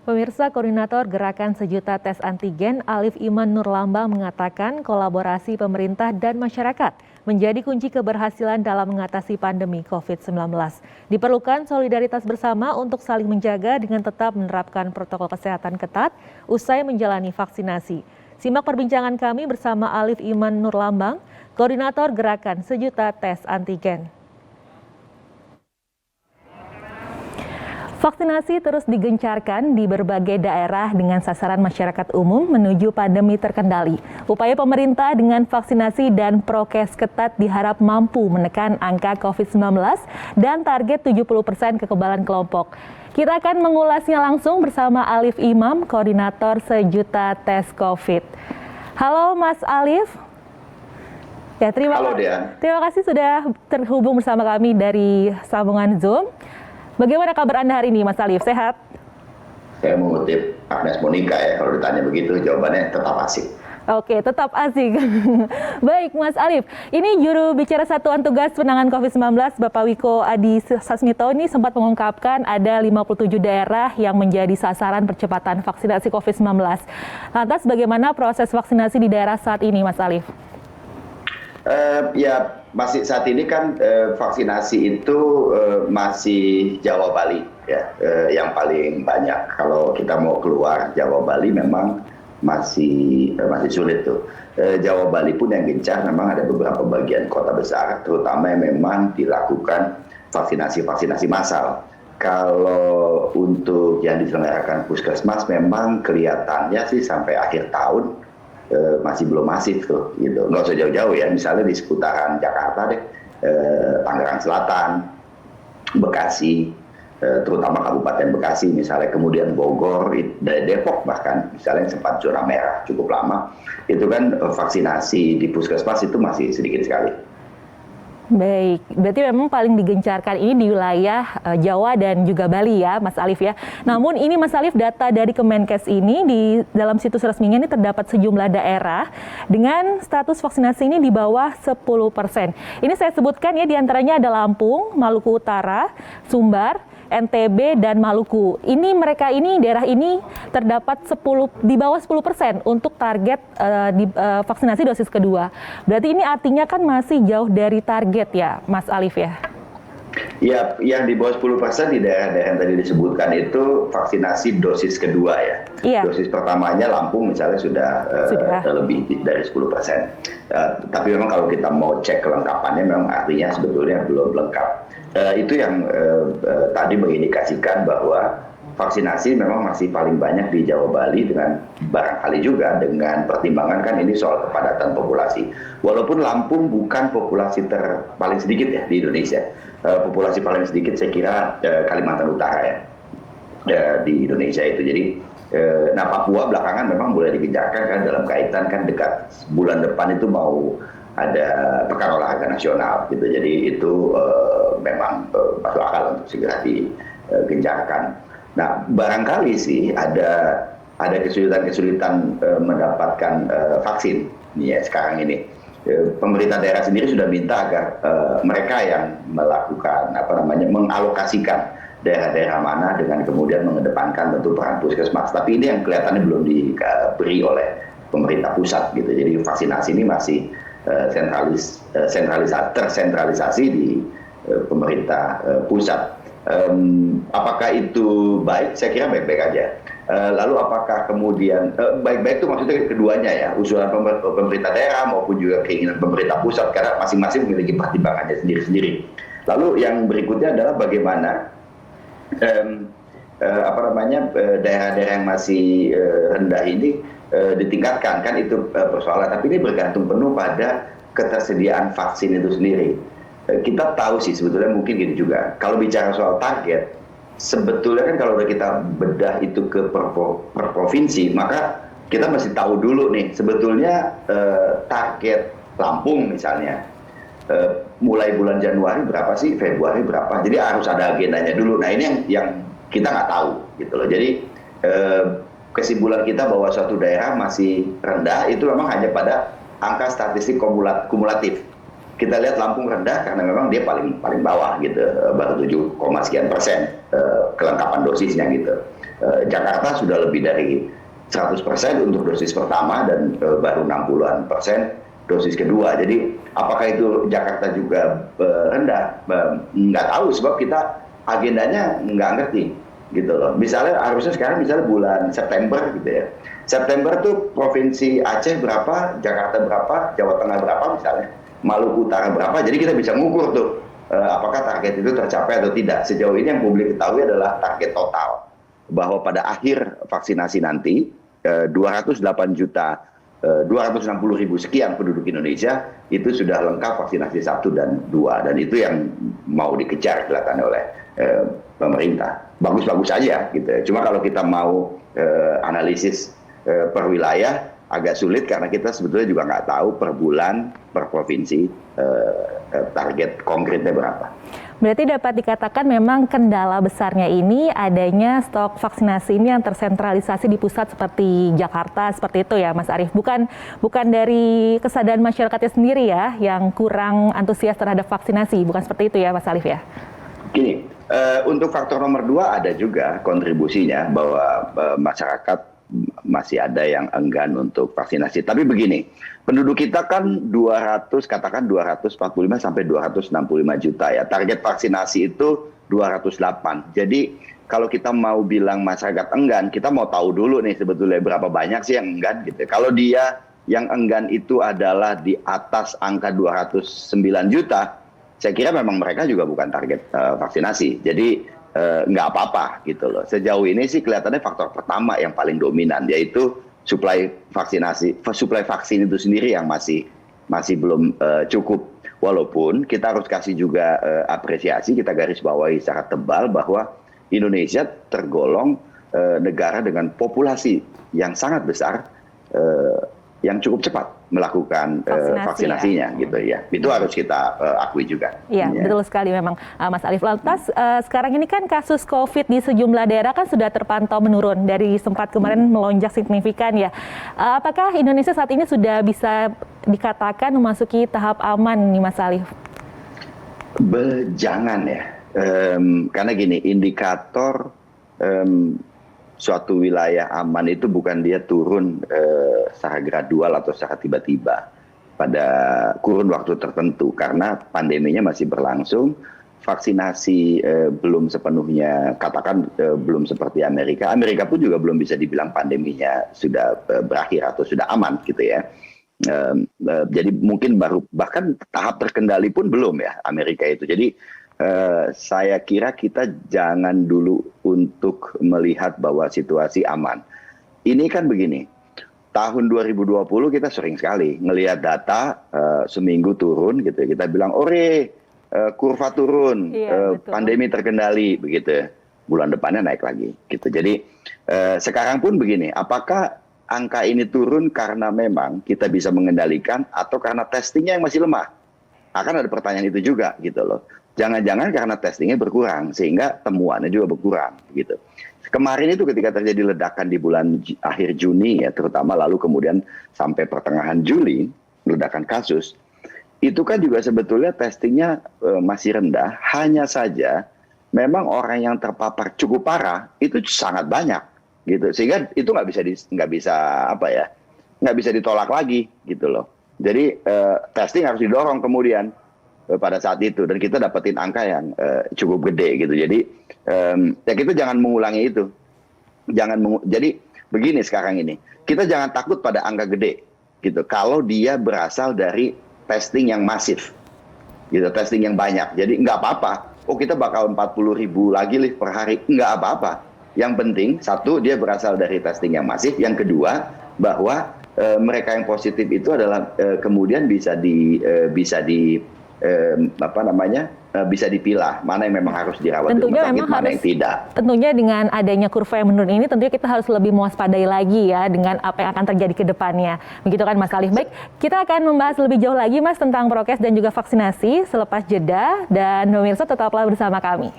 Pemirsa, Koordinator Gerakan Sejuta Tes Antigen Alif Iman Nurlambang mengatakan kolaborasi pemerintah dan masyarakat menjadi kunci keberhasilan dalam mengatasi pandemi COVID-19. Diperlukan solidaritas bersama untuk saling menjaga dengan tetap menerapkan protokol kesehatan ketat usai menjalani vaksinasi. Simak perbincangan kami bersama Alif Iman Nurlambang, Koordinator Gerakan Sejuta Tes Antigen. Vaksinasi terus digencarkan di berbagai daerah dengan sasaran masyarakat umum menuju pandemi terkendali. Upaya pemerintah dengan vaksinasi dan prokes ketat diharap mampu menekan angka COVID-19 dan target 70% kekebalan kelompok. Kita akan mengulasnya langsung bersama Alif Imam, Koordinator Sejuta Tes COVID. Halo Mas Alif. Ya, terima kasih sudah terhubung bersama kami dari sambungan Zoom. Bagaimana kabar Anda hari ini, Mas Alif? Sehat? Saya mengutip Agnes Monica ya, kalau ditanya begitu jawabannya tetap asik. Oke, tetap asik. Baik, Mas Alif. Ini juru bicara Satuan Tugas Penanganan COVID-19, Bapak Wiko Adi Sasmito ini sempat mengungkapkan ada 57 daerah yang menjadi sasaran percepatan vaksinasi COVID-19. Lantas bagaimana proses vaksinasi di daerah saat ini, Mas Alif? Ya, masih saat ini kan vaksinasi itu masih Jawa Bali ya, yang paling banyak. Kalau kita mau keluar Jawa Bali memang masih sulit tuh. Jawa Bali pun yang gencar memang ada beberapa bagian kota besar, terutama yang memang dilakukan vaksinasi massal. Kalau untuk yang diselenggarakan Puskesmas memang kelihatannya sih sampai akhir tahun masih belum masif tuh, gitu. Nggak usah jauh-jauh ya, misalnya di seputaran Jakarta deh, Tangerang Selatan, Bekasi, terutama Kabupaten Bekasi misalnya, kemudian Bogor, Depok bahkan, misalnya sempat zona merah cukup lama, itu kan vaksinasi di Puskesmas itu masih sedikit sekali. Baik, berarti memang paling digencarkan ini di wilayah Jawa dan juga Bali ya, Mas Alif ya. Namun ini Mas Alif, data dari Kemenkes ini di dalam situs resminya ini terdapat sejumlah daerah dengan status vaksinasi ini di bawah 10%. Ini saya sebutkan ya, diantaranya ada Lampung, Maluku Utara, Sumbar, NTB, dan Maluku. Daerah ini terdapat di bawah 10% untuk target vaksinasi dosis kedua. Berarti ini artinya kan masih jauh dari target ya, Mas Alif ya? Ya, yang di bawah 10% di daerah-daerah yang tadi disebutkan itu vaksinasi dosis kedua ya. Iya. Dosis pertamanya Lampung misalnya sudah. Lebih dari 10%. Tapi memang kalau kita mau cek kelengkapannya memang artinya sebetulnya belum lengkap. Itu yang tadi mengindikasikan bahwa vaksinasi memang masih paling banyak di Jawa Bali, dengan barangkali juga dengan pertimbangan kan ini soal kepadatan populasi. Walaupun Lampung bukan populasi paling sedikit ya di Indonesia. Populasi paling sedikit saya kira Kalimantan Utara ya di Indonesia itu. Jadi nah Papua belakangan memang mulai digencarkan kan dalam kaitan kan dekat bulan depan itu mau ada Pekan Olahraga Nasional gitu. Jadi itu memang masuk akal untuk segera digencarkan. Nah, barangkali sih ada kesulitan mendapatkan vaksin ya sekarang ini. Pemerintah daerah sendiri sudah minta agar mereka yang melakukan mengalokasikan daerah-daerah mana dengan kemudian mengedepankan tentu peran Puskesmas. Tapi ini yang kelihatannya belum diberi oleh pemerintah pusat gitu. Jadi vaksinasi ini masih tersentralisasi di pemerintah pusat. Apakah itu baik? Saya kira baik-baik aja. Lalu apakah kemudian baik-baik itu maksudnya keduanya ya, usulan pemerintah daerah maupun juga keinginan pemerintah pusat, karena masing-masing memiliki pertimbangannya sendiri-sendiri. Lalu yang berikutnya adalah bagaimana daerah-daerah yang masih rendah ini ditingkatkan, kan itu persoalan. Tapi ini bergantung penuh pada ketersediaan vaksin itu sendiri. Kita tahu sih sebetulnya mungkin gini juga, kalau bicara soal target, sebetulnya kan kalau udah kita bedah itu ke per provinsi, maka kita mesti tahu dulu nih sebetulnya target Lampung misalnya mulai bulan Januari berapa sih, Februari berapa, jadi harus ada agendanya dulu. Nah ini yang kita nggak tahu gitu loh. Jadi kesimpulan kita bahwa suatu daerah masih rendah itu memang hanya pada angka statistik kumulatif. Kita lihat Lampung rendah karena memang dia paling bawah gitu, baru 7, sekian persen kelengkapan dosisnya gitu. Jakarta sudah lebih dari 100% untuk dosis pertama dan baru 60% dosis kedua. Jadi apakah itu Jakarta juga rendah? Nggak tahu, sebab kita agendanya nggak ngerti gitu loh. Misalnya harusnya sekarang misalnya bulan September gitu ya. September tuh Provinsi Aceh berapa, Jakarta berapa, Jawa Tengah berapa misalnya, Maluku Utara berapa. Jadi kita bisa mengukur tuh apakah target itu tercapai atau tidak. Sejauh ini yang publik ketahui adalah target total, bahwa pada akhir vaksinasi nanti 208 juta 260.000 sekian penduduk Indonesia itu sudah lengkap vaksinasi 1 dan 2, dan itu yang mau dikejar kelihatannya oleh pemerintah. Bagus-bagus aja gitu. Cuma kalau kita mau analisis per wilayah agak sulit, karena kita sebetulnya juga nggak tahu per bulan, per provinsi target konkretnya berapa. Berarti dapat dikatakan memang kendala besarnya ini adanya stok vaksinasi ini yang tersentralisasi di pusat seperti Jakarta, seperti itu ya Mas Arief. Bukan dari kesadaran masyarakatnya sendiri ya yang kurang antusias terhadap vaksinasi, bukan seperti itu ya Mas Arief ya? Gini, untuk faktor nomor 2 ada juga kontribusinya bahwa masyarakat masih ada yang enggan untuk vaksinasi. Tapi begini, penduduk kita kan 245 sampai 265 juta ya. Target vaksinasi itu 208. Jadi kalau kita mau bilang masyarakat enggan, kita mau tahu dulu nih sebetulnya berapa banyak sih yang enggan gitu. Kalau dia yang enggan itu adalah di atas angka 209 juta, saya kira memang mereka juga bukan target vaksinasi. Jadi nggak apa-apa gitu loh. Sejauh ini sih kelihatannya faktor pertama yang paling dominan, yaitu suplai vaksin itu sendiri yang masih belum cukup. Walaupun kita harus kasih juga apresiasi, kita garis bawahi secara tebal bahwa Indonesia tergolong negara dengan populasi yang sangat besar, yang cukup cepat melakukan vaksinasinya gitu ya. Itu harus kita akui juga. Iya, betul sekali memang Mas Arief. Lantas sekarang ini kan kasus COVID di sejumlah daerah kan sudah terpantau menurun dari sempat kemarin melonjak signifikan ya. Apakah Indonesia saat ini sudah bisa dikatakan memasuki tahap aman nih Mas Arief? Jangan ya. Karena gini, indikator suatu wilayah aman itu bukan dia turun secara gradual atau secara tiba-tiba pada kurun waktu tertentu, karena pandeminya masih berlangsung, vaksinasi belum sepenuhnya, katakan belum seperti Amerika. Amerika pun juga belum bisa dibilang pandeminya sudah berakhir atau sudah aman gitu ya. Jadi mungkin baru, bahkan tahap terkendali pun belum ya Amerika itu. Jadi saya kira kita jangan dulu untuk melihat bahwa situasi aman. Ini kan begini, tahun 2020 kita sering sekali ngelihat data seminggu turun gitu, kita bilang ore kurva turun, pandemi terkendali begitu. Bulan depannya naik lagi gitu. Jadi sekarang pun begini, apakah angka ini turun karena memang kita bisa mengendalikan atau karena testingnya yang masih lemah? Akan ada pertanyaan itu juga gitu loh. Jangan-jangan karena testingnya berkurang sehingga temuannya juga berkurang gitu. Kemarin itu ketika terjadi ledakan di bulan akhir Juni ya terutama, lalu kemudian sampai pertengahan Juli ledakan kasus, itu kan juga sebetulnya testingnya masih rendah. Hanya saja memang orang yang terpapar cukup parah itu sangat banyak gitu, sehingga itu nggak bisa ditolak lagi gitu loh. Jadi testing harus didorong kemudian pada saat itu, dan kita dapetin angka yang cukup gede gitu. Jadi ya kita jangan mengulangi itu. Jadi begini sekarang ini, kita jangan takut pada angka gede gitu. Kalau dia berasal dari testing yang masif, gitu, testing yang banyak. Jadi nggak apa-apa. Oh kita bakal 40.000 lagi lift per hari, nggak apa-apa. Yang penting satu, dia berasal dari testing yang masif. Yang kedua, bahwa mereka yang positif itu adalah kemudian bisa dipilah mana yang memang harus dirawat di rumah sakit, mana yang tidak. Tentunya dengan adanya kurva yang menurun ini, tentunya kita harus lebih mewaspadai lagi ya dengan apa yang akan terjadi ke depannya. Begitu kan Mas Arief? Baik, kita akan membahas lebih jauh lagi Mas tentang prokes dan juga vaksinasi selepas jeda, dan pemirsa tetaplah bersama kami.